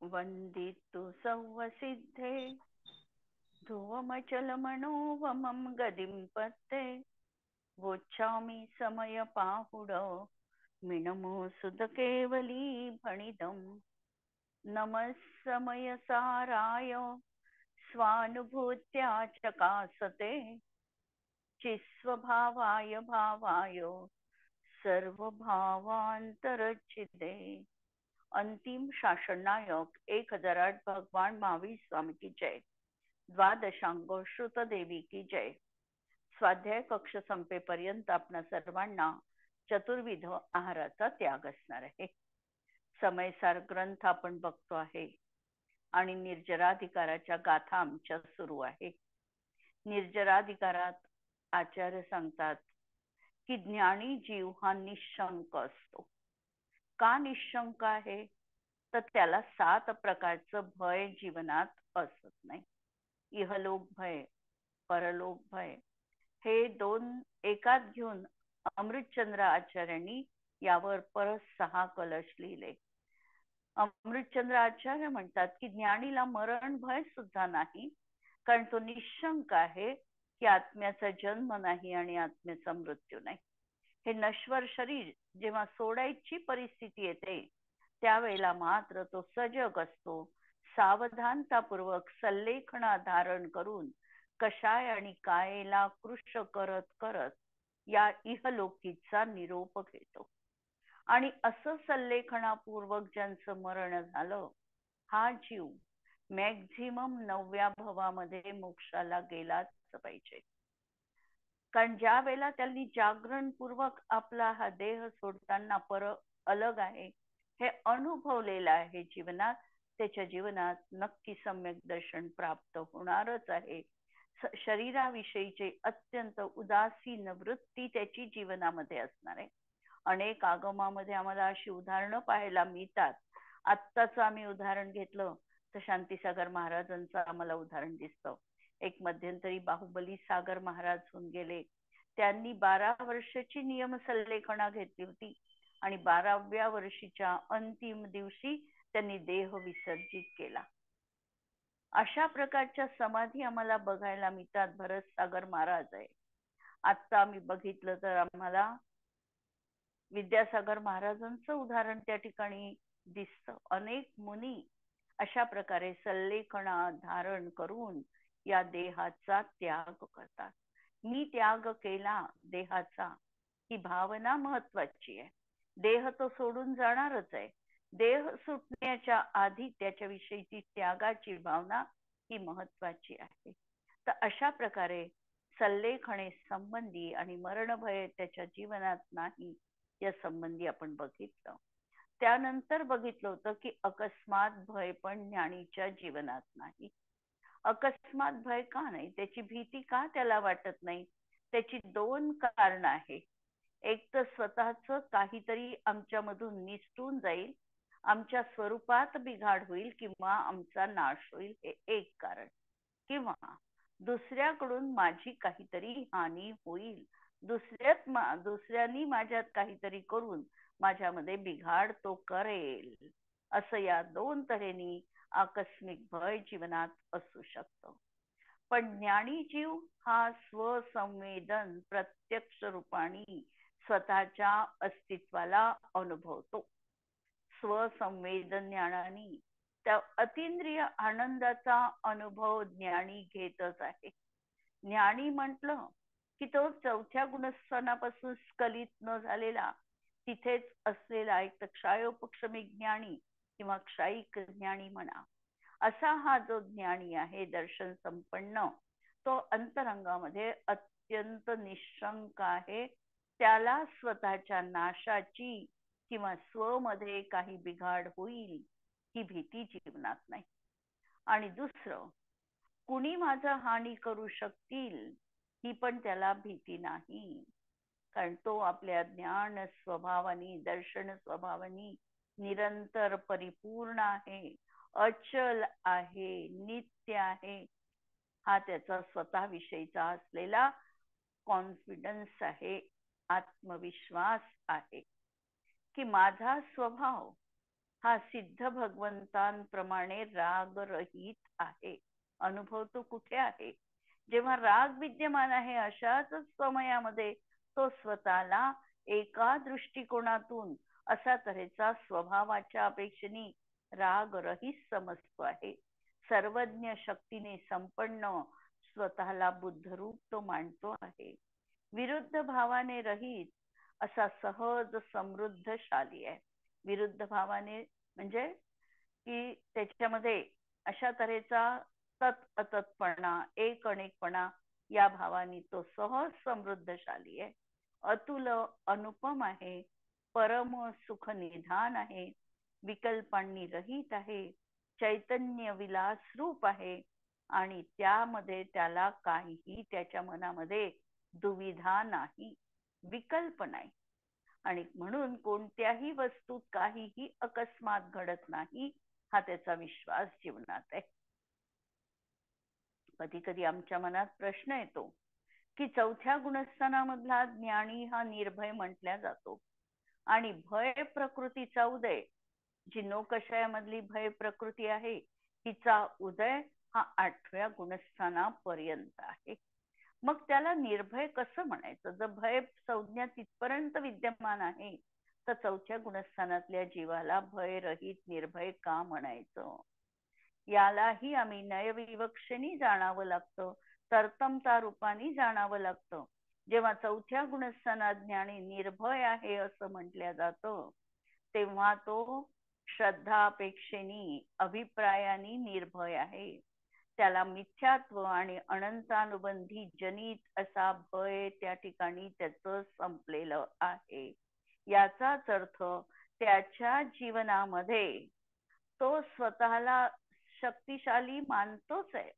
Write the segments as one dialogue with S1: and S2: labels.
S1: वन्दितु सौवसिद्धे ध्रुवमचलमनोवमं गदिं पत्ते वोच्छामि समयपाहुड मिनमोऽसुधकेवली भणितम् नमः समयसाराय स्वानुभूत्या चकासते चिस्वभावाय भावाय सर्वभावांतरचिते। अंतिम शासननायक 1008 भगवान महावीर स्वामी की जय। द्वादशांग श्रुत देवी की जय। स्वाध्याय कक्ष संपेपर्यंत आपणा सर्वांना चतुर्विध आहाराचा त्याग असणार आहे। समयसार ग्रंथ आपण बघतो आहे आणि निर्जराधिकाराच्या गाथा आमच्या सुरू आहे। निर्जराधिकारात आचार्य सांगतात की ज्ञानी जीव हा निशंक असतो। का निशंक आहे? तर त्याला 7 प्रकारचं भय जीवनात असत नाही। इहलोक भय, परलोक भय हे दोन एकात घेऊन अमृतचंद्र आचार्यांनी यावर परत 6 कलश लिहिले। अमृतचंद्र आचार्य म्हणतात की ज्ञानीला मरण भय सुद्धा नाही, कारण तो निशंक आहे की आत्म्याचा जन्म नाही आणि आत्म्याचा मृत्यू नाही। हे नश्वर शरीर जेव्हा सोडायची परिस्थिती येते त्यावेळेला मात्र तो सजग असतो। सावधानतापूर्वक सल्लेखना धारण करून कषाय आणि कायेला कृश करत करत या इहलोकीचा निरोप घेतो। आणि असं सल्लेखनापूर्वक ज्यांचं मरण झालं हा जीव मॅक्झिमम 9व्या भवामध्ये मोक्षाला गेलाच पाहिजे। कारण ज्या वेळेला त्यांनी जागरण पूर्वक आपला हा देह सोडताना अलग आहे हे अनुभवलेलं आहे जीवनात, त्याच्या जीवनात नक्की सम्यक दर्शन प्राप्त होणारच आहे। शरीराविषयीचे अत्यंत उदासीन वृत्ती त्याची जीवनामध्ये असणार आहे। अनेक आगमामध्ये आम्हाला अशी उदाहरणं पाहायला मिळतात। आत्ताच आम्ही उदाहरण घेतलं तर शांतीसागर महाराजांचं आम्हाला उदाहरण दिसतं। एक मध्यंतरी बाहुबली सागर महाराज होऊन गेले। त्यांनी 12 वर्षाची नियम सल्लेखना घेतली होती आणि 12व्या वर्षीच्या अंतिम दिवशी त्यांनी देह विसर्जित केला। अशा प्रकारच्या समाधी आम्हाला बघायला मिळतात। भरत सागर महाराज आहे। आता आम्ही बघितलं तर आम्हाला विद्यासागर महाराजांचं उदाहरण त्या ठिकाणी दिसतं। अनेक मुनी अशा प्रकारे सल्लेखना धारण करून या देहाचा त्याग करतात। मी त्याग केला देहाचा ही भावना महत्वाची आहे। देह तो सोडून जाणारच आहे। देह सुटण्याच्या आधी त्याच्याविषयीची त्यागाची भावना ही महत्वाची आहे। तर अशा प्रकारे सल्लेखणे संबंधी आणि मरणभय त्याच्या जीवनात नाही या संबंधी आपण बघितलं। त्यानंतर बघितलं होतं की अकस्मात भय पण ज्ञानीच्या जीवनात नाही। अकस्मात भय का नाही? त्याची भीती का त्याला वाटत नाही? त्याची 2 कारण आहे। एक तर स्वतःच काहीतरी आमच्यामधून निसटून जाईल, आमच्या स्वरूपात बिघाड होईल किंवा आमचा नाश होईल, हे एक कारण। किंवा दुसऱ्याकडून माझी काहीतरी हानी होईल, दुसऱ्यांनी माझ्यात काहीतरी करून माझ्यामध्ये बिघाड तो करेल, असं या 2 तऱ्हेनी आकस्मिक भय जीवनात असू शकतं। पण ज्ञानी जीव हा स्वसंवेदन प्रत्यक्ष रूपाने स्वतःच्या अस्तित्वाला अनुभवतो। स्वसंवेदन ज्ञानाने त्या अतींद्रिय आनंदाचा अनुभव ज्ञानी घेतच आहे। ज्ञानी म्हटलं की तो 4थ्या गुणस्थानापासून स्खलित न झालेला तिथेच असलेला एक क्षायोपक्षमी ज्ञानी किंवा क्षायिक ज्ञानी म्हणा, असा हा जो ज्ञानी आहे दर्शन संपन्न, तो अंतरंगामध्ये अत्यंत निशंक आहे। त्याला स्वतःच्या नाशाची किंवा स्वमध्ये काही बिघाड होईल ही भीती जीवनात नाही। आणि दुसरं, कुणी माझं हानी करू शकतील ही पण त्याला भीती नाही, कारण तो आपल्या ज्ञान स्वभावानी दर्शन स्वभावानी निरंतर परिपूर्ण आहे, अचल आहे, नित्य आहे। हा त्याचा स्वतःविषयीचा असलेला कॉन्फिडन्स आहे, आत्मविश्वास आहे की माझा स्वभाव हा सिद्ध भगवंतांप्रमाणे राग रहित आहे. अनुभव तो कुठे आहे? जेव्हा राग विद्यमान आहे अशाच समयामध्ये तो स्वतःला एका दृष्टिकोनातून असा तऱ्हेचा स्वभावाच्या अपेक्षेने राग रहित समजतो आहे. सर्वज्ञ शक्तीने संपन्न स्वतःला बुद्धरूप तो मांडतो आहे. विरुद्ध भावाने रहित असा सहज समृद्धशाली आहे. विरुद्ध भावाने म्हणजे की त्याच्यामध्ये अशा तऱ्हेचा तत् अतत्पणा, एक अनेकपणा या भावाने तो सहज समृद्धशाली आहे. अतुल अनुपम आहे. परम सुख निधान आहे. विकल्पांनी रहित आहे. चैतन्य विलास रूप आहे. आणि त्यामध्ये त्याला काहीही त्याच्या मनामध्ये दुविधा नाही, विकल्प नाही. आणि म्हणून कोणत्याही वस्तूत काहीही अकस्मात घडत नाही हा त्याचा विश्वास जीवनात आहे. कधी कधी आमच्या मनात प्रश्न येतो की चौथ्या गुणस्थानामधला ज्ञानी हा निर्भय म्हटल्या जातो आणि भय प्रकृतीचा उदय, जी नौकषायामधली भय प्रकृती आहे तिचा उदय हा 8व्या गुणस्थानापर्यंत आहे. मग त्याला निर्भय कसं म्हणायचं? जर भय संज्ञा तिथपर्यंत विद्यमान आहे तर चौथ्या गुणस्थानातल्या जीवाला भयरहित निर्भय का म्हणायचं? यालाही आम्ही नयविवक्षेने जाणावं लागतं, तरतमता रूपाने जाणावं लागतं. जेव्हा चौथ्या गुणस्थानात ज्ञानी निर्भय आहे असं म्हटलं जातं तेव्हा तो श्रद्धापेक्षेने अभिप्रायाने निर्भय आहे. त्याला मिथ्यात्व आणि अनंतानुबंधी जनित असा भय त्या ठिकाणी त्याचं संपलेलं आहे. याचाच अर्थ त्याच्या जीवनामध्ये तो स्वतःला शक्तिशाली मानतोच आहे,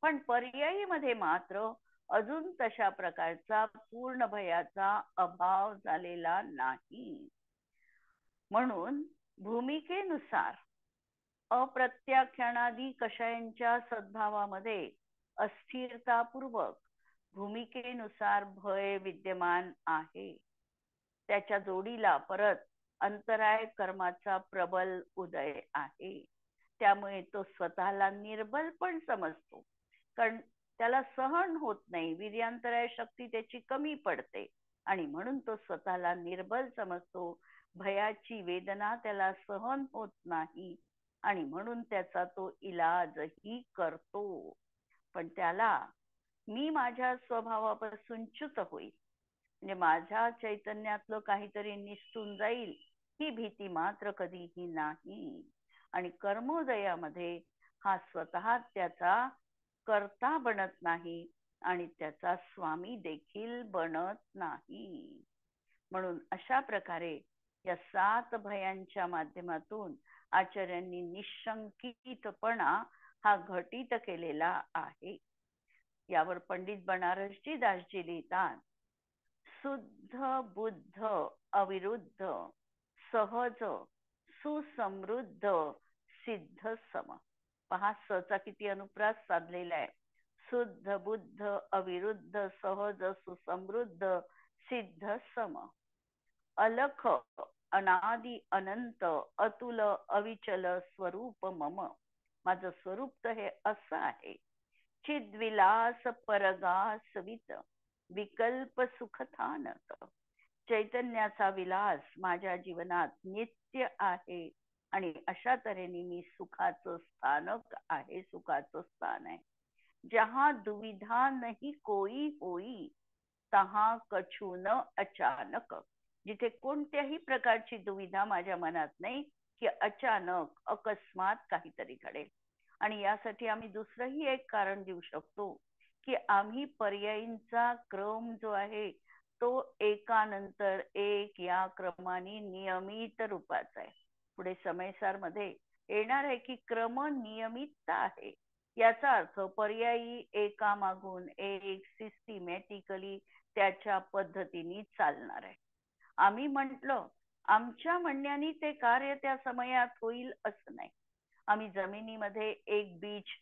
S1: पण पर्यायी मध्ये मात्र अजून तशा प्रकारचा पूर्ण भयाचा अभाव झालेला नाही. म्हणून भूमिकेनुसार अप्रत्याख्यानादी कषयांच्या सद्भावामध्ये अस्थिरतापूर्वक भूमिकेनुसार भय विद्यमान आहे. त्याच्या जोडीला परत अंतराय कर्माचा प्रबल उदय आहे. त्यामुळे तो स्वतःला निर्बल पण समजतो, कारण त्याला सहन होत नाही, वीर्यांतराय शक्ती त्याची कमी पडते आणि म्हणून तो स्वतःला निर्बल समजतो. भयाची वेदना त्याला सहन होत नाही आणि म्हणून त्याचा तो इलाजही करतो. पण त्याला मी माझ्या स्वभावापासून च्युत होईल, म्हणजे माझ्या चैतन्यातलं काहीतरी निसटून जाईल ही भीती मात्र कधीही नाही. आणि कर्मोदयामध्ये हा स्वतः त्याचा कर्ता बनत नाही आणि त्याचा स्वामी देखील बनत नाही. म्हणून अशा प्रकारे या 7 भयांच्या माध्यमातून आचार्यांनी निशंकितपणा हा घटित केलेला आहे. यावर पंडित बनारसजी दासजी लिहितात, शुद्ध बुद्ध अविरुद्ध सहज सुसमृद्ध सिद्ध सम. पहा सचा किती अनुप्रास साधलेला आहे. शुद्ध बुद्ध अविरुद्ध सहज सुसमृद्ध सिद्ध सम. अलख अनादि अनंत अतुल अविचल स्वरूप मम. माझं स्वरूप तर हे असं आहे. चिद्विलास परगासवित विकल्प सुखथानक. चैतन्याचा विलास माझ्या जीवनात नित्य आहे आणि अशा तऱ्हेने मी सुखाचं स्थानक आहे, सुखाचं स्थान आहे. जहां दुविधा नहीं कोई होई तहां कछु न अचानक. जिथे कोणत्याही प्रकारची दुविधा माझ्या मनात नाही की अचानक अकस्मात काहीतरी घडेल. आणि यासाठी आम्ही दुसरंही एक कारण देऊ शकतो की आम्ही पर्यायींचा क्रम जो आहे तो एकानंतर एक या क्रमाने नियमित रूपाचा आहे. पुढे समयसार मध्ये येणार आहे की क्रम नियमितता आहे. याचा अर्थ पर्यायी एकामागून एक सिस्टमॅटिकली त्याच्या पद्धतीने चालणार आहे. आम्ही म्हटलं आमच्या म्हणण्याने ते कार्य त्या समयात होईल असं नाही. आम्ही जमिनीमध्ये एक बीज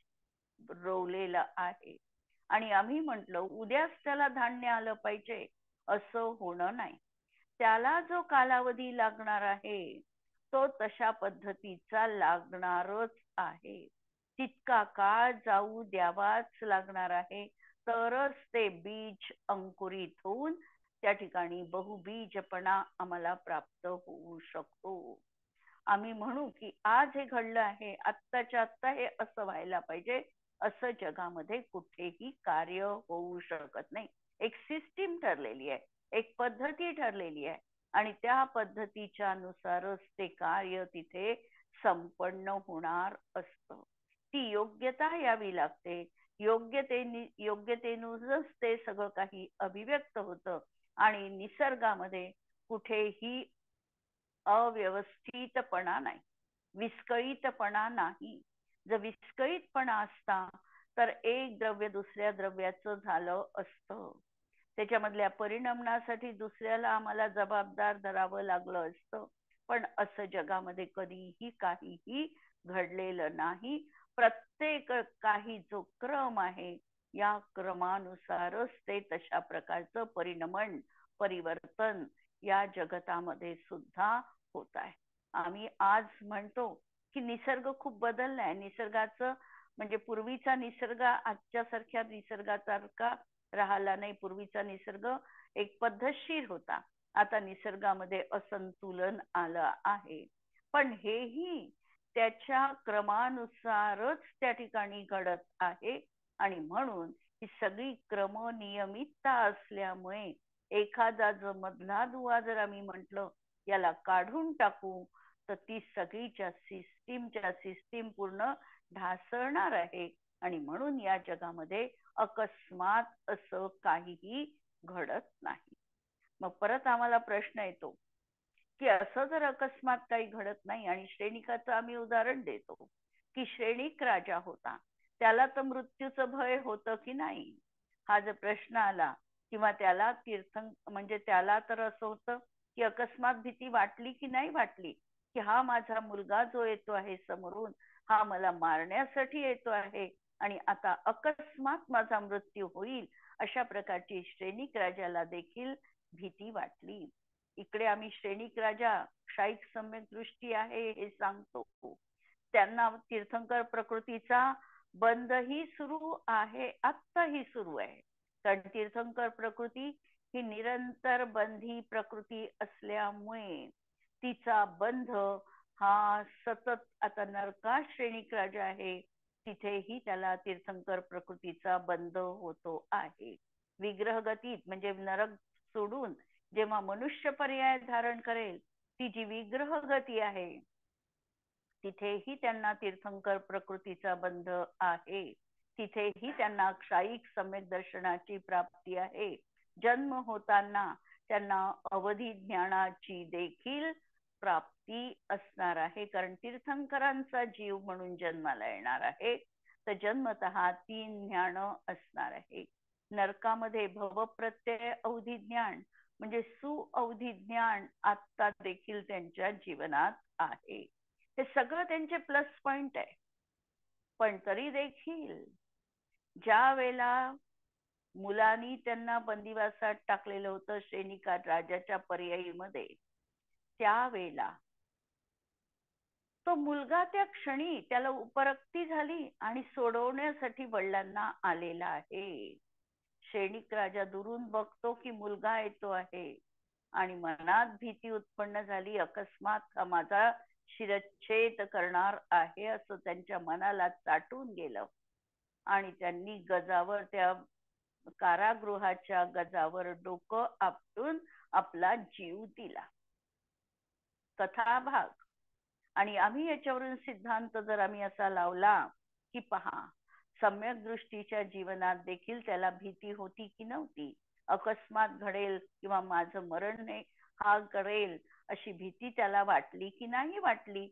S1: रोवलेलं आहे आणि आम्ही म्हटलं उद्याच त्याला धान्य आलं पाहिजे असं होणं नाही. त्याला जो कालावधी लागणार आहे तो तशा पद्धतीचा लागणारच आहे. तितका काळ जाऊ द्यावाच लागणार आहे, तरच ते बीज अंकुरित होऊन त्या ठिकाणी बहुबीजपणा आम्हाला प्राप्त होऊ शकतो. आम्ही म्हणू की आज हे घडलं आहे, आत्ताच्या आत्ता हे असं व्हायला पाहिजे, असं जगामध्ये कुठेही कार्य होऊ शकत नाही. एक सिस्टीम ठरलेली आहे, एक पद्धती ठरलेली आहे आणि त्या पद्धतीच्या नुसारच ते कार्य तिथे संपन्न होणार असतं. ती योग्यता यावी लागते. योग्यतेनुसारच ते सगळं काही अभिव्यक्त होतं आणि निसर्गामध्ये कुठेही अव्यवस्थितपणा नाही, विस्कळीतपणा नाही. जर विस्कळीतपणा असता तर एक द्रव्य दुसऱ्या द्रव्याचं झालं असतं, त्याच्यामधल्या परिणामासाठी दुसऱ्याला आम्हाला जबाबदार धरावं लागलं असतं. पण असं जगामध्ये कधीही काहीही घडलेलं नाही. प्रत्येक काही जो क्रम आहे या क्रमानुसारच ते तशा प्रकारचं परिवर्तन या जगतामध्ये सुद्धा होत आहे. आम्ही आज म्हणतो की निसर्ग खूप बदललाय, निसर्गाचं म्हणजे पूर्वीचा निसर्ग आजच्या सारख्या निसर्गासारखा राहिला नाही. पूर्वीचा निसर्ग एक पद्धतशीर होता, आता निसर्गामध्ये असंतुलन आलं आहे. पण हेही त्याच्या क्रमानुसारच त्या ठिकाणी घडत आहे आणि म्हणून ही सगळी क्रमनियमितता असल्यामुळे एखादा जो मधला दुवा जर आम्ही म्हटलं याला काढून टाकू तर ती सगळीच्या सिस्टीम पूर्ण ढासळणार आहे आणि म्हणून या जगामध्ये अकस्मात असं काहीही घडत नाही. मग परत आम्हाला प्रश्न येतो की असं जर अकस्मात काही घडत नाही आणि श्रेणिकाचं आम्ही उदाहरण देतो की श्रेणिक राजा होता, त्याला तर मृत्यूचं भय होतं की नाही, हा जर प्रश्न आला किंवा त्याला म्हणजे त्याला तर असं होतं की अकस्मात भीती वाटली की नाही वाटली की हा माझा मुलगा जो येतो आहे समोरून, हा मला मारण्यासाठी येतो आहे आणि आता अकस्मात माझा मृत्यू होईल, अशा प्रकारची श्रेणिक राजाला देखील भीती वाटली. इकडे आम्ही श्रेणिक राजा क्षायिक सम्यक दृष्टी आहे हे सांगतो, त्यांना तीर्थंकर प्रकृतीचा बंदही सुरू आहे, आत्ताही सुरू आहे. कारण तीर्थंकर प्रकृती ही निरंतर बंधी प्रकृती असल्यामुळे तिचा बंध हा सतत, आता नरकात श्रेणिक राजा आहे तिथेही त्याला तीर्थंकर प्रकृतीचा बंध होतो आहे. विग्रह गतीत म्हणजे नरक सोडून जेव्हा मनुष्य पर्याय धारण करेल, ती जी विग्रह गती आहे तिथेही त्यांना तीर्थंकर प्रकृतीचा बंध आहे. तिथेही त्यांना क्षायिक सम्यक दर्शनाची प्राप्ती आहे. जन्म होताना त्यांना अवधी ज्ञानाची देखील प्राप्ती असणार आहे, कारण तीर्थंकरांचा जीव म्हणून जन्माला येणार आहे, तर जन्मतः 3 ज्ञान असणार आहे. नरकामध्ये भवप्रत्यय अवधी ज्ञान म्हणजे सुअवधी ज्ञान आता देखील त्यांच्या जीवनात आहे. हे सगळं त्यांचे प्लस पॉइंट आहे. पण तरी देखील ज्या वेळेला मुलांनी त्यांना बंदिवासात टाकलेलं होतं श्रेणिका राजाच्या पर्यायीमध्ये, त्यावेळेला तो मुलगा त्या क्षणी त्याला उपरक्ती झाली आणि सोडवण्यासाठी वडिलांना आलेला आहे. श्रेणिक राजा दुरून बघतो की मुलगा येतो आहे आणि मनात भीती उत्पन्न झाली, अकस्मात हा माझा शिरच्छेद करणार आहे असं त्यांच्या मनाला चाटून गेलं आणि त्यांनी गजावर, त्या कारागृहाच्या गजावर डोकं आपटून आपला जीव दिला. कथाभाग. आणि आम्ही याच्यावरून सिद्धांत जर आम्ही असा लावला की पहा, सम्यक दृष्टीच्या जीवनात देखील त्याला भीती होती की नव्हती, अकस्मात घडेल किंवा माझं मरण हा करेल अशी भीती त्याला वाटली की नाही वाटली.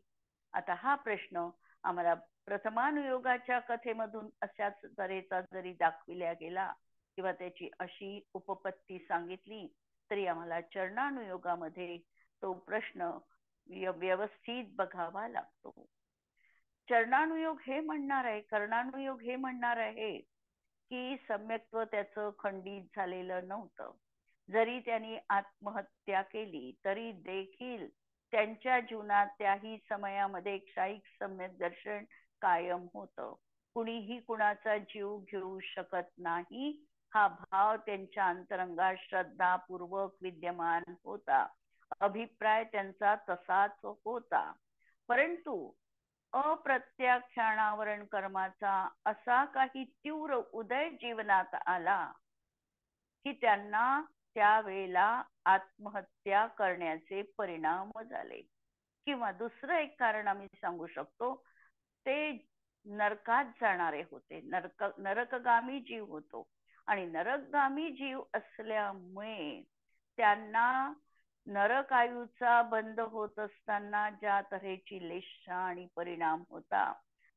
S1: आता हा प्रश्न आम्हाला प्रथमानुयोगाच्या कथेमधून अशाच तऱ्हेचा जरी दाखविल्या गेला किंवा त्याची अशी उपपत्ती सांगितली तरी आम्हाला चरणानुयोगामध्ये तो प्रश्न व्यवस्थित बघावा लागतो. चरणानुयोग हे म्हणणार आहे, कर्णानुयोग हे म्हणणार आहे की सम्यक्त्व त्याचं खंडित झालेलं नव्हतं. जरी त्यांनी आत्महत्या केली तरी देखील त्यांच्या जीवनात त्याही समयामध्ये क्षायिक सम्यक दर्शन कायम होतं. कुणीही कुणाचा जीव घेऊ शकत नाही हा भाव त्यांच्या अंतरंगात श्रद्धापूर्वक विद्यमान होता. अभिप्राय त्यांचा तसाच होता. परंतु अप्रत्याख्यानावरण कर्माचा असा काही तीव्र उदय जीवनात आला की त्यांना त्यावेळेला आत्महत्या करण्याचे परिणाम झाले. किंवा दुसरं एक कारण आम्ही सांगू शकतो, ते नरकात जाणारे होते. नरकगामी जीव होतो आणि नरकगामी जीव असल्यामुळे त्यांना नरकायूचा बंद होत असताना ज्या तऱ्हेची लेशा आणि परिणाम होता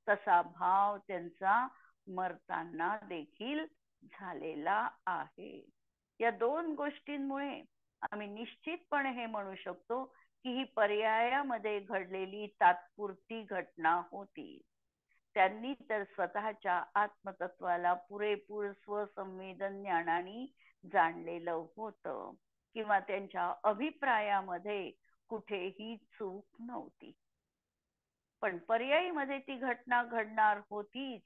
S1: तसा भाव त्यांचा मरताना देखील झालेला आहे. या दोन गोष्टींमुळे आम्ही निश्चितपणे हे म्हणू शकतो की ही पर्यायामध्ये घडलेली तात्पुरती घटना होती. त्यांनी तर स्वतःच्या आत्मतत्वाला पुरेपूर स्वसंवेदन ज्ञानाने जाणलेलं होतं किंवा त्यांच्या अभिप्रायामध्ये कुठेही चूक नव्हती. पण पर्यायीमध्ये ती घटना घडणार होतीच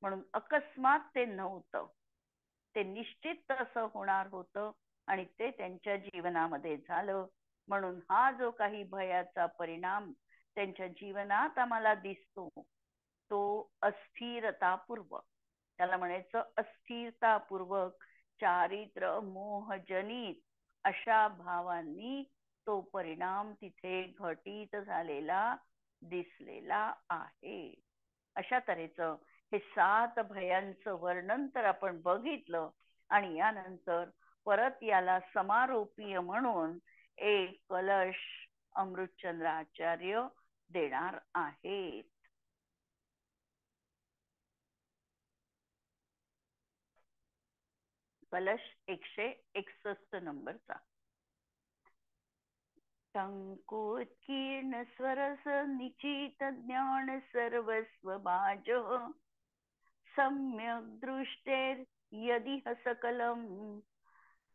S1: म्हणून अकस्मात ते नव्हतं. ते निश्चित असं होणार होतं आणि ते त्यांच्या जीवनामध्ये झालं. म्हणून हा जो काही भयाचा परिणाम त्यांच्या जीवनात आम्हाला दिसतो तो अस्थिरतापूर्वक, त्याला म्हणायचं अस्थिरतापूर्वक चारित्र मोहजनित अशा भावांनी तो परिणाम तिथे घटित झालेला दिसलेला आहे. अशा तऱ्हेचं हे 7 भयांचं वर्णन तर आपण बघितलं आणि यानंतर परत याला समारोपीय म्हणून एक कलश अमृतचंद्राचार्य देणार आहेत. कलश 161 नंबरचा. टंकोत्कीर्ण स्वरस निचित ज्ञान सर्वस्व बाज सम्यक दृष्टेर यदि सकलम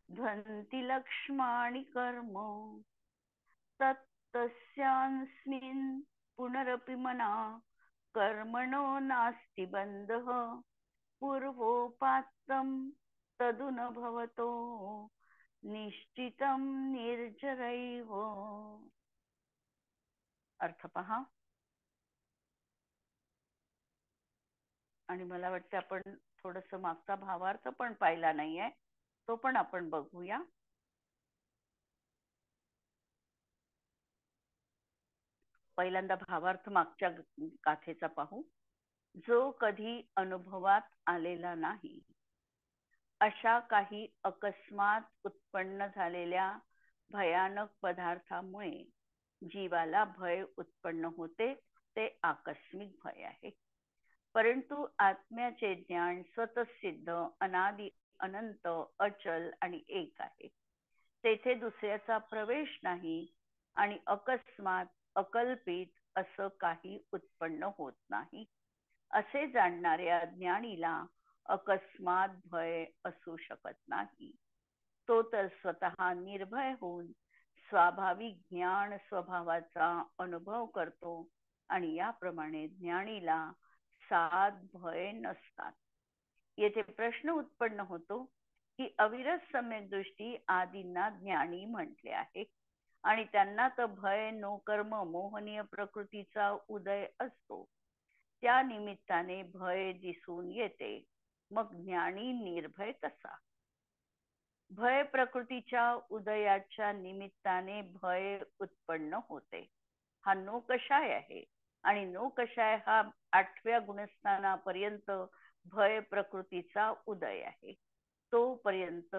S1: ध्वंति लक्ष्माणि कर्म तत्तस्यास्मिन् पुनरपि मना कर्मणो नास्ति बंधः पूर्वोपात्तं तदु न भवतो निश्चितं निर्जरैव. अर्थ पहा. आणि मला वाटतं आपण थोडस मागचा भावार्थ पण पाहिला नाहीये, तो पण आपण बघूया. पहिल्यांदा भावार्थ मागच्या गाथेचा पाहू. जो कधी अनुभवात आलेला नाही अशा काही अकस्मात उत्पन्न झालेल्या भयानक पदार्थामुळे जीवाला भय उत्पन्न होते, ते आकस्मिक भय आहे. परंतु आत्म्याचे ज्ञान स्वतःसिद्ध अनादि अनंत अचल आणि एक आहे. तेथे दुसऱ्याचा प्रवेश नाही आणि अकस्मात अकल्पित असं काही उत्पन्न होत नाही. असे जाणणाऱ्या ज्ञानीला अकस्मात भय असू शकत नाही. तो तर स्वतः निर्भय होऊन स्वाभाविक ज्ञान स्वभावाचा अनुभव करतो आणि याप्रमाणे ज्ञानीला 7 भय नसतात. येथे प्रश्न उत्पन्न होतो की अविरत सम्यक दृष्टी आदींना ज्ञानी म्हटले आहे आणि त्यांना तर भय नो कर्म मोहनीय प्रकृतीचा उदय असतो. त्या निमित्ताने भय दिसून येते. मग ज्ञानी निर्भय कसा? भय प्रकृतीच्या उदयाच्या निमित्ताने भय उत्पन्न होते. हा नो कषाय आहे आणि नो कषाय हा 8व्या गुणस्थानापर्यंत भय प्रकृतीचा उदय आहे. तोपर्यंत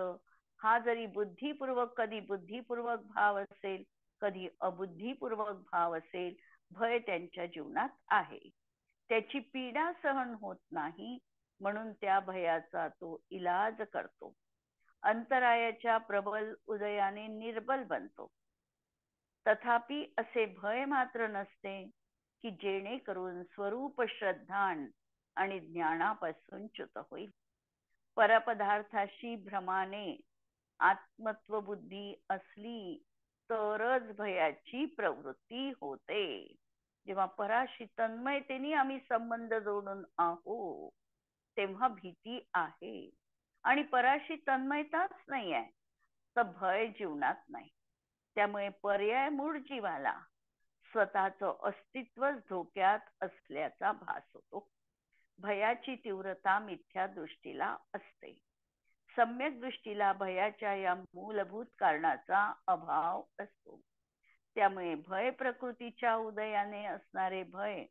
S1: हा जरी बुद्धिपूर्वक कधी बुद्धिपूर्वक भाव असेल, कधी अबुद्धिपूर्वक भाव असेल, भय त्यांच्या जीवनात आहे. त्याची पीडा सहन होत नाही म्हणून त्या भयाचा तो इलाज करतो. अंतरायाच्या प्रबल उदयाने निर्बल बनतो. तथापि असे भय मात्र नसते की जेणेकरून स्वरूप श्रद्धान आणि ज्ञानापासून च्युत होईल. परपदार्थाशी भ्रमाने आत्मत्व बुद्धी असली तरच भयाची प्रवृत्ती होते. जेव्हा पराशी तन्मयतेने आम्ही संबंध जोडून आहोत तेव्हा भीती आहे. आणि पराशी तन्मयताच नाही आहे तर भय जीवनात नाही. त्यामुळे पर्याय मूळ जीवाला स्वतःचं अस्तित्वच धोक्यात असल्याचा भास होतो. भयाची तीव्रता मिथ्या दृष्टीला असते. सम्यक दृष्टीला भयाच्या या मूलभूत कारणाचा अभाव असतो. त्यामुळे भय प्रकृतीच्या उदयाने असणारे भय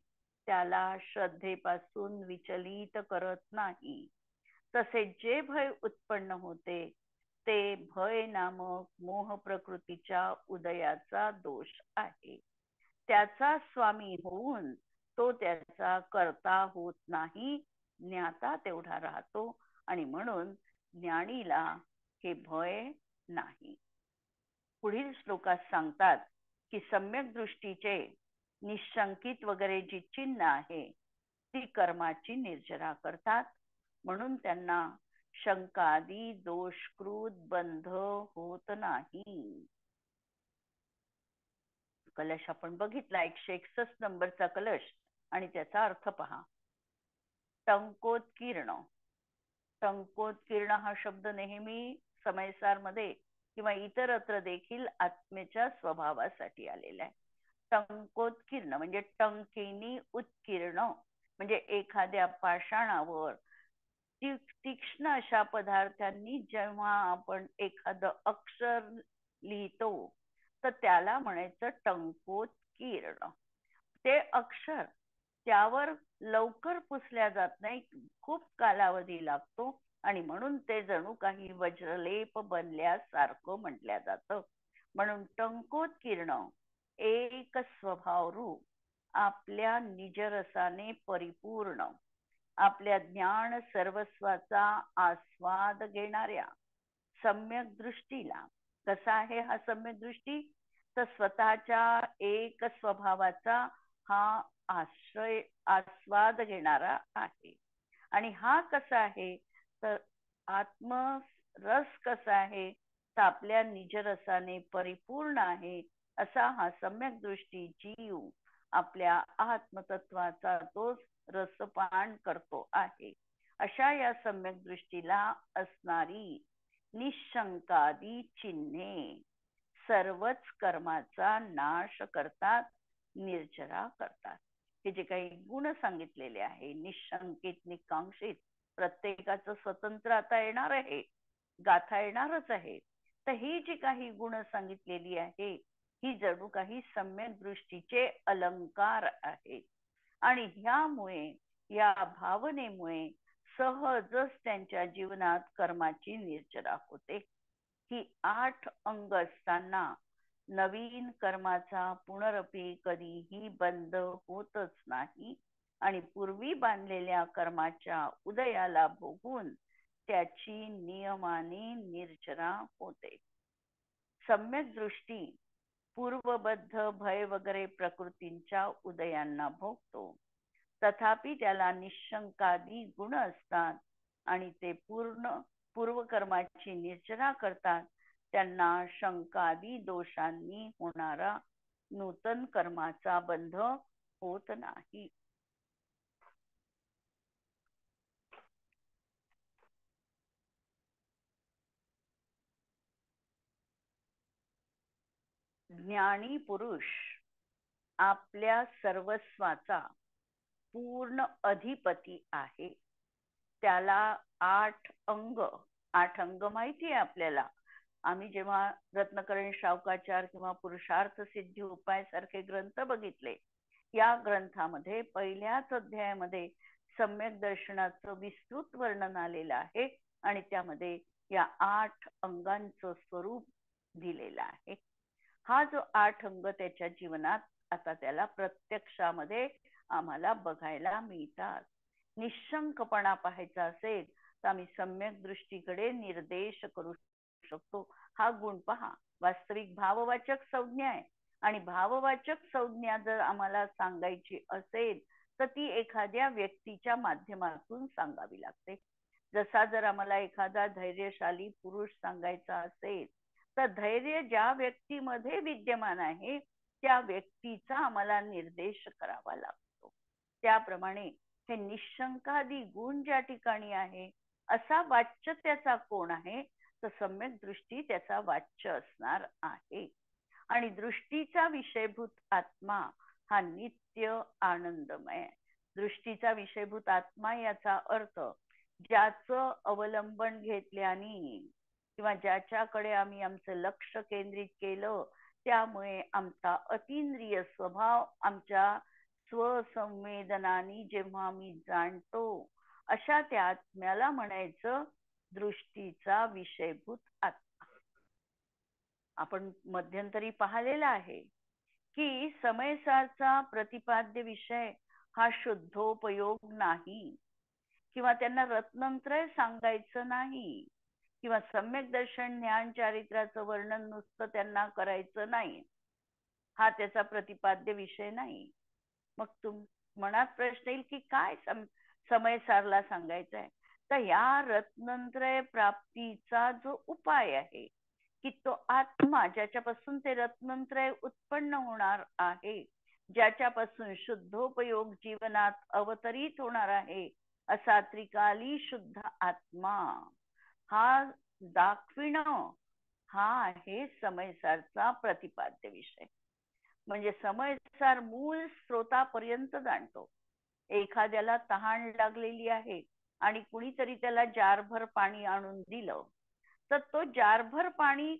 S1: त्याला श्रद्धेपासून विचलित करत नाही. तसे जे भय उत्पन्न होते ते भय नामक मोह प्रकृतीच्या उदयाचा दोष आहे. त्याचा स्वामी होऊन तो त्याचा कर्ता होत नाही, ज्ञाता तेवढा राहतो. आणि म्हणून ज्ञानीला हे भय नाही. पुढील श्लोकात सांगतात की सम्यक दृष्टीचे निशंकित वगैरे जी चिन्ह आहे ती कर्माची निर्जरा करतात. म्हणून त्यांना शंकादी दोषकृत बंध होत नाही. कलश आपण बघितला 161 नंबरचा कलश आणि त्याचा अर्थ पहा. टंकोत्कीर्ण. टंकोत्कीर्ण हा शब्द नेहमी समयसार मध्ये किंवा इतरत्र देखील आत्मेच्या स्वभावासाठी आलेला आहे. टंकोत्कीर्ण म्हणजे टंकेनी उत्कीर्ण म्हणजे एखाद्या पाषाणावर तीक्ष्ण अशा पदार्थांनी जेव्हा आपण एखादं अक्षर लिहितो तर त्याला म्हणायचं टंकोत्कीर्ण. ते अक्षर त्यावर लवकर पुसल्या जात नाही, खूप कालावधी लागतो आणि म्हणून ते जणू काही वज्रलेप बनल्यासारखं म्हटल्या जातं. म्हणून टंकोत्कीर्ण एक स्वभाव रूप आपल्या निजरसाने परिपूर्ण आपल्या ज्ञान सर्वस्वाचा आस्वाद घेणाऱ्या सम्यक दृष्टीला. कसा आहे हा सम्यक दृष्टी? तर स्वतःच्या एक स्वभावाचा हा आश्रय आस्वाद घेणारा आहे. आणि हा कसा आहे तर आत्मरस कसा आहे तर आपल्या निजरसाने परिपूर्ण आहे. असा हा सम्यक दृष्टी जीव आपल्या आत्मतत्वाचा तोच रसपान करतो आहे. अशा या सम्यक दृष्टीला असणारी निशंकादी चिन्हे सर्वच कर्माचा नाश करतात, निर्जरा करतात. हे जे काही गुण सांगितलेले आहे निशंकित निकांक्षित प्रत्येकाचं स्वतंत्र आता येणार आहे, गाथा येणारच आहे. तर ही जी काही गुण सांगितलेली आहे ही जणू काही सम्यक दृष्टीचे अलंकार आहेत. आणि ह्यामुळे या भावनेमुळे सहजच त्यांच्या जीवनात कर्माची निर्जरा होते. ही 8 अंग असताना नवीन कर्माचा पुनरपी कधीही बंद होतच नाही. आणि पूर्वी बांधलेल्या कर्माच्या उदयाला भोगून त्याची नियमाने निर्जरा होते. सम्यक दृष्टी पूर्वबद्ध भय वगैरे प्रकृतींच्या उदयांना भोगतो. तथापि त्याला निशंकादी गुण असतात आणि ते पूर्वकर्माची निर्जरा करतात. त्यांना शंकादी दोषांनी होणारा नूतन कर्माचा बंध होत नाही. ज्ञानी पुरुष आपल्या सर्वस्वाचा पूर्ण अधिपती आहे. त्याला 8 अंग माहिती आहे आपल्याला. आम्ही जेव्हा रत्नकरण शावकाचार किंवा पुरुषार्थ सिद्धी उपाय सारखे ग्रंथ बघितले, या ग्रंथामध्ये पहिल्याच अध्यायामध्ये सम्यक दर्शनाचं विस्तृत वर्णन आलेलं आहे आणि त्यामध्ये या 8 अंगांचं स्वरूप दिलेलं आहे. हा जो 8 अंग त्याच्या जीवनात आता त्याला प्रत्यक्षामध्ये आम्हाला बघायला मिळतात. निशंकपणा पाहायचा असेल तर आम्ही सम्यक दृष्टीकडे निर्देश करू शकतो. हा गुण पहा. वास्तविक भाववाचक संज्ञा आहे आणि भाववाचक संज्ञा जर आम्हाला सांगायची असेल तर ती एखाद्या व्यक्तीच्या माध्यमातून सांगावी लागते. जसा जर आम्हाला एखादा धैर्यशाली पुरुष सांगायचा असेल तर धैर्य ज्या व्यक्तीमध्ये विद्यमान आहे त्या व्यक्तीचा आम्हाला निर्देश करावा लागतो. त्याप्रमाणे हे निशंकादी गुण ज्या ठिकाणी आहे असा वाच्य त्याचा कोण आहे, तर सम्यक दृष्टी त्याचा वाच्य असणार आहे. आणि दृष्टीचा विषयभूत आत्मा हा नित्य आनंदमय. दृष्टीचा विषयभूत आत्मा याचा अर्थ ज्याचं अवलंबन घेतल्याने किंवा ज्याच्याकडे आम्ही आमचं लक्ष केंद्रित केलं त्यामुळे आमचा अतींद्रिय स्वभाव आमच्या स्वसंवेदनानी जेव्हा आम्ही जाणतो अशा त्या आत्म्याला म्हणायचं दृष्टीचा विषयभूत आत्मा. आपण मध्यंतरी पाहिलेला आहे की समयसारचा प्रतिपाद्य विषय हा शुद्धोपयोग नाही, किंवा त्यांना रत्नत्रय सांगायचं नाही, किंवा सम्यक दर्शन ज्ञान चारित्र्याचं वर्णन नुसतं त्यांना करायचं नाही, हा त्याचा प्रतिपाद्य विषय नाही. मग मनात प्रश्न येईल की काय समयसारला सांगायचं आहे, तर या रत्नत्रय प्राप्तीचा जो उपाय आहे की तो आत्मा ज्याच्यापासून ते रत्नत्रय उत्पन्न होणार आहे, ज्याच्यापासून शुद्धोपयोग जीवनात अवतरित होणार आहे असा त्रिकाली शुद्ध आत्मा हा दाखविणं हा आहे समयसारचा प्रतिपाद्य विषय. म्हणजे समयसार मूळ स्रोतापर्यंत जाणतो. एखाद्याला तहान लागलेली आहे आणि कुणीतरी त्याला जारभर पाणी आणून दिलं, तर तो जारभर पाणी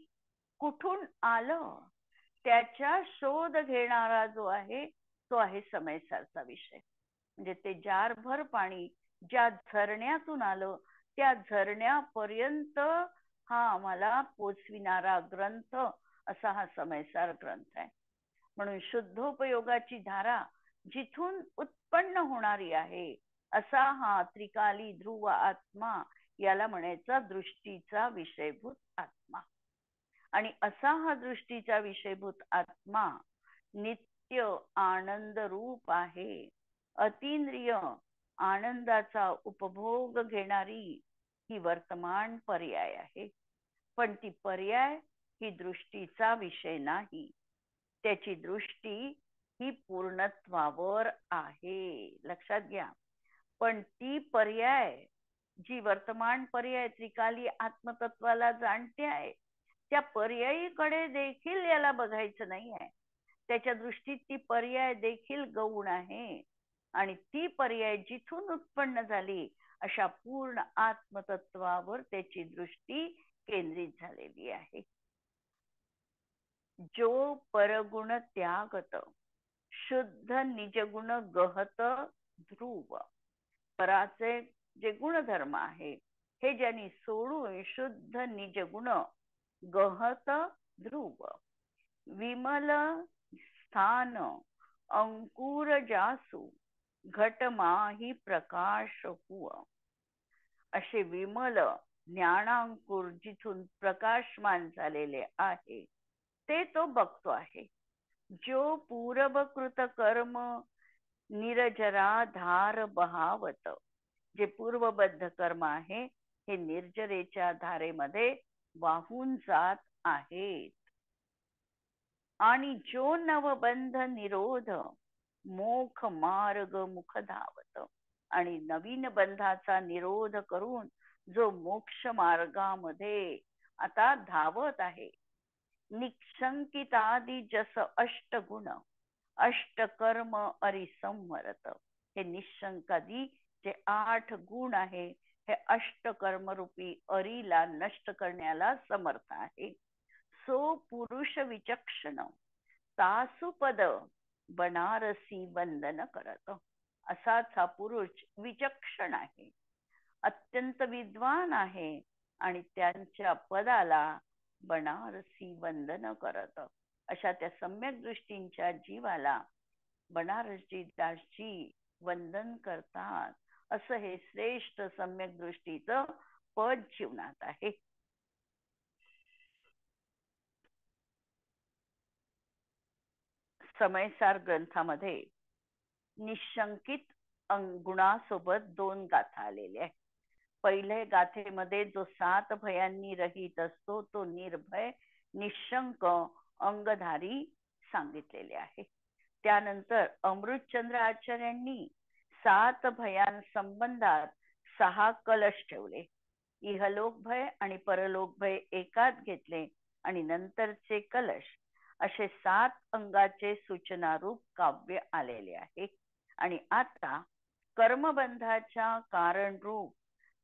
S1: कुठून आलं त्याच्या शोध घेणारा जो आहे तो आहे समयसारचा विषय. म्हणजे ते जारभर पाणी ज्या झरण्यातून आलं त्या झरण्यापर्यंत हा आम्हाला पोचविणारा ग्रंथ असा हा समयसार ग्रंथ आहे. म्हणून शुद्धोपयोगाची धारा जिथून उत्पन्न होणारी आहे असा हा त्रिकाली ध्रुव आत्मा याला म्हणायचा दृष्टीचा विषयभूत आत्मा. आणि असा हा दृष्टीचा विषयभूत आत्मा नित्य आनंद रूप आहे. अतींद्रिय आनंदाचा उपभोग घेणारी ही वर्तमान पर्याय आहे, पण ती पर्याय ही दृष्टीचा विषय नाही. त्याची दृष्टी ही पूर्णत्वावर आहे, लक्षात घ्या. पण ती पर्याय जी वर्तमान पर्याय त्रिकाली आत्मतत्वाला जाणते आहे त्या पर्यायीकडे देखील याला बघायचं नाही आहे. त्याच्या दृष्टीत ती पर्याय देखील गौण आहे आणि ती पर्याय जिथून उत्पन्न झाली अशा पूर्ण आत्मतत्वावर त्याची दृष्टी केंद्रित झालेली आहे. जो परगुण त्यागत शुद्ध निजगुण गहत ध्रुव. पराचे जे गुणधर्म आहे हे ज्यांनी सोडून शुद्ध निजगुण गहत ध्रुव. विमल स्थान अंकुर जासू घटमाही प्रकाश हुव. असे विमल ज्ञानांकुर जिथून प्रकाशमान झालेले आहे ते तो बघतो आहे. जो पूर्वकृत कर्म निर्जराधार बहावत. जे पूर्वबद्ध कर्म आहे हे निर्जरेच्या धारेमध्ये वाहून जात आहेत. आणि जो नवबंध निरोध मोख मार्ग मुख धावत. आणि नवीन बंधाचा निरोध करून जो मोक्ष मार्गामध्ये आता धावत आहे. निशंकितादि जस अष्टगुण अष्टकर्म अरिसंवरत. हे निशंकादी जे 8 गुण आहे हे अष्टकर्म रूपी अरीला नष्ट करण्याला समर्थ आहे. सो पुरुष विचक्षण तासुपद बनारसी वंदन करत. असाच हा पुरुष विचक्षण आहे, अत्यंत विद्वान आहे आणि त्यांच्या पदाला बनारसी वंदन करत. अशा त्या सम्यक दृष्टींच्या जीवाला बनारसी दासजी वंदन करतात. असं हे श्रेष्ठ सम्यक दृष्टीचं पद जीवनात आहे. समयसार ग्रंथामध्ये निशंकित गुणासोबत 2 गाथा आलेल्या आहेत. पहिले गाथेमध्ये जो 7 भयांनी रहित असतो तो निर्भय निशंक अंगधारी सांगितलेले आहे. त्यानंतर अमृतचंद्र आचार्यांनी 7 भयांसंबंधात 6 कलश ठेवले. इहलोक भय आणि परलोक भय एकात घेतले आणि नंतरचे कलश असे 7 अंगाचे सूचनारूप काव्य आलेले आहे. आणि आता कर्मबंधाच्या कारण रूप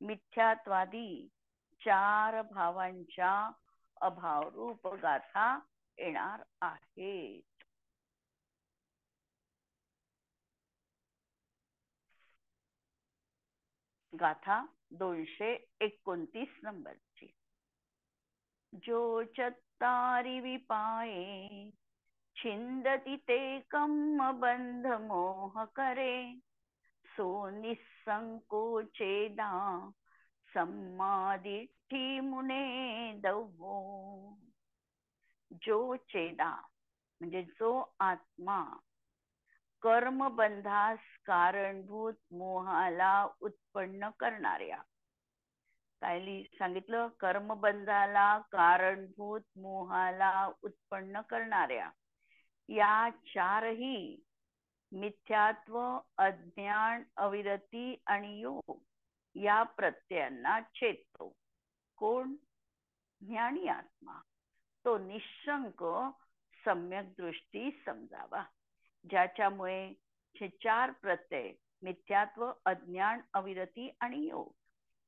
S1: मिथ्यात्वादी 4 भावांच्या अभावरूप गाथा येणार आहेत. गाथा 229 नंबरची. जो चत्तारि विपाये छिंदती ते कम्म बंध मोह करे सो निसंकोचेदा सम्मादिठी मुने दवो. जो चेदा म्हणजे जो आत्मा कर्मबंधास कारणभूत मोहाला उत्पन्न करणाऱ्या, काय सांगितलं, कर्मबंधाला कारणभूत मोहाला उत्पन्न करणाऱ्या या 4ही मिथ्यात्व, अज्ञान, अविरती आणि योग या प्रत्ययांना छेदतो. कोण? ज्ञानी आत्मा. तो निशंक सम्यक दृष्टी समजावा, ज्याच्यामुळे हे 4 प्रत्यय मिथ्यात्व, अज्ञान, अविरती आणि योग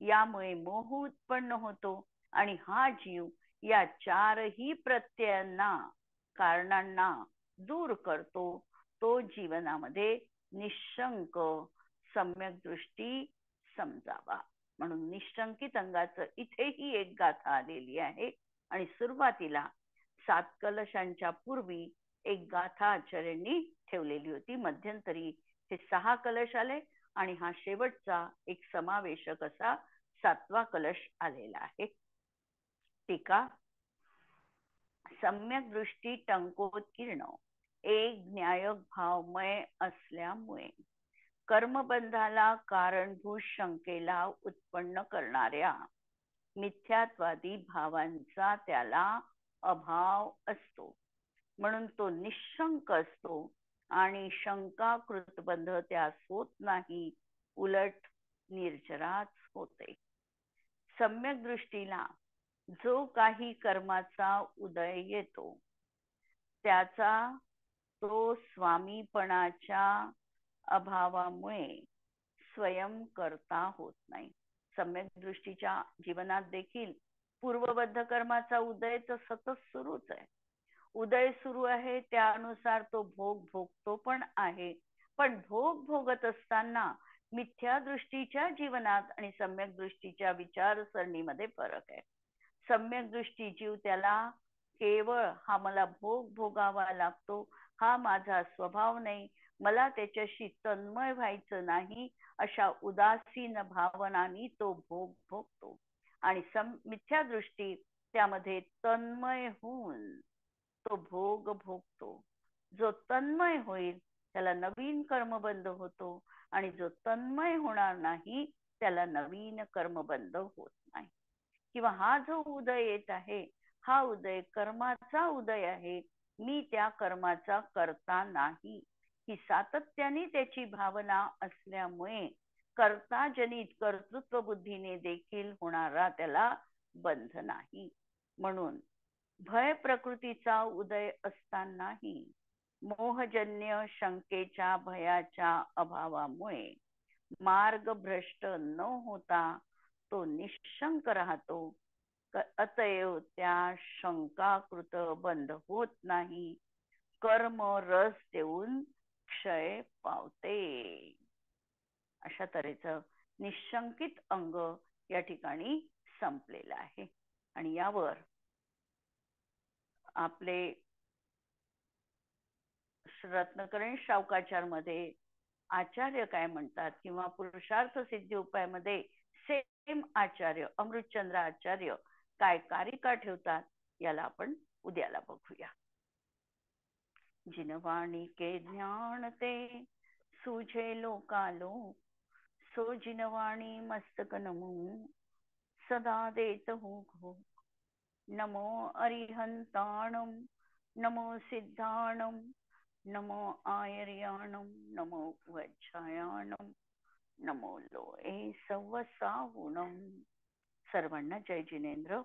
S1: यामुळे मोह उत्पन्न होतो आणि हा जीव या 4ही प्रत्ययांना, कारणांना दूर करतो. तो जीवनामध्ये निशंक सम्यक दृष्टी समजावा. म्हणून निशंकित अंगाचं इथेही एक गाथा आलेली आहे. आणि सुरुवातीला 7 कलशांच्या पूर्वी एक गाथा आचार्यांनी ठेवलेली होती. मध्यंतरी हे 6 कलश आले आणि हा शेवटचा एक समावेशक असा 7वा कलश आलेला आहे. टीका. सम्यक दृष्टी टंकोत्कीर्ण एक न्यायक भावमय असल्यामुळे कर्मबंधाला कारणभूत शंकेला उत्पन्न करणाऱ्या मिथ्यात्वादी भावांचा त्याला अभाव असतो. म्हणून तो निशंक असतो आणि शंकाकृत बंध त्यास होत नाही, उलट निर्जराच होते. सम्यक दृष्टीला जो काही कर्माचा उदय येतो त्याचा तो स्वामीपणाच्या अभावामुळे स्वयं करता होत नाही. सम्यक दृष्टीच्या जीवनात देखील पूर्वबद्ध कर्माचा उदय तर सतत सुरूच आहे. उदय सुरू आहे त्यानुसार तो भोग भोगतो पण आहे. पण भोग भोगत असताना मिथ्या दृष्टीच्या जीवनात आणि सम्यक दृष्टीच्या विचारसरणीमध्ये फरक आहे. सम्यक दृष्टी जीव त्याला केवळ हा मला भोग भोगावा लागतो, हा माझा स्वभाव नाही, मला त्याच्याशी तन्मय व्हायचं नाही, अशा उदासीन भावनांनी तो भोग भोगतो. आणि मिथ्या दृष्टी त्यामध्ये तन्मय होऊन तो भोग भोगतो. जो तन्मय होईल त्याला नवीन कर्मबंध होतो आणि जो तन्मय होणार नाही त्याला नवीन कर्मबंध होत नाही. किंवा हा जो उदय येत आहे हा उदय कर्माचा उदय आहे, मी त्या कर्माचा करता नाही, ही सातत्याने त्याची भावना असल्यामुळे कर्ताजनित कर्तृत्व बुद्धीने देखील होणारा त्याला बंध नाही. म्हणून भय प्रकृतीचा उदय असतानाही मोहजन्य शंकेच्या भयाच्या अभावामुळे मार्ग भ्रष्ट न होता तो निशंक राहतो. अतएव त्या शंकाकृत बंध होत नाही, कर्म रस देऊन क्षय पावते. अशा तऱ्हेचं निशंकित अंग या ठिकाणी संपलेलं आहे. आणि यावर आपले रत्नकरण शावकाचार मध्ये आचार्य काय म्हणतात, किंवा पुरुषार्थ सिद्धी उपाय मध्ये सेम आचार्य अमृतचंद्र आचार्य काय कारिका ठेवतात याला आपण उद्याला बघूया. जिनवाणी के ज्ञान ते सूझे लोकालो, सो जिनवाणी मस्तक नमू सदा देत हो घो. नमो अरिहंताणं नमो सिद्धाणं नमो आयर्याणं नमो वज्रायाणं नमो लोये सवसाहुणं. सर्वांना जय जिनेंद्र.